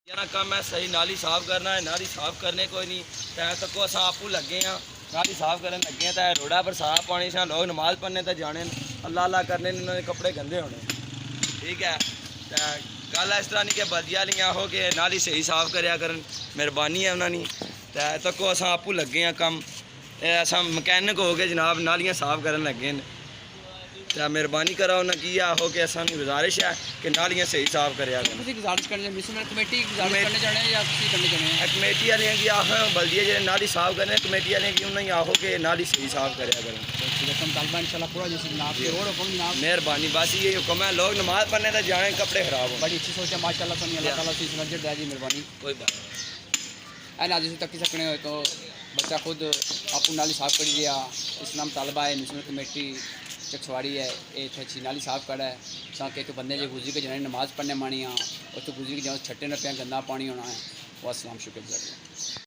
ना काम है सही नाली साफ करना है, नाली साफ करने कोई नहीं तक अस आपू लगे हाँ नाली साफ करने लगे तो रोडा पर साफ पानी से लोग नमाज पढ़ने तो जाने अल्लाह अल्लाह करने उन्होंने कपड़े गंदे होने। ठीक है तो गल इस तरह नहीं कि बल्दिया लिया हो कि नाली सही साफ करया करन, मेहरबानी है उन्होंने तो तको अस आपू लगे हाँ कम अस मकैनिक हो गए जनाब नालियाँ साफ करन लगे न तो मेहरबानी करो उन्हें की आहो कि असा गुजारिश है कि नालियाँ सही साफ करया गुजारिश करने कमेटी गुजारिश करने या करने जाने कमेटी वाले की आह बल्दिया जो नाली साफ करने कमेटी वाले की उन्हें आहो कि नाली सही साफ करया करें। तालबा इंशाल्लाह पूरा जैसे जनाब के रोड हुक्म जनाब मेहरबानी बस ये हुक्म है लोग नमाज पढ़ने तो जाने कपड़े खराब हो। बड़ी अच्छी सोच है माशाल्लाह तो अल्लाह ताला से नजर दे जी मेहरबानी कोई बात है ना जिसे तक सकने हो तो बच्चा खुद आपू नाली साफ कर दिया इस्लाम तालबा है म्यूनसिपल कमेटी चकसवाड़ी है ये अच्छी नाली साफ करा है ताकि एक बंदे जो गुजरी के जाने नमाज पढ़ने मानी हाँ उस गुजरी के जाओ छट्टे न पे गंदा पानी होना है। वह सलाम शुक्र।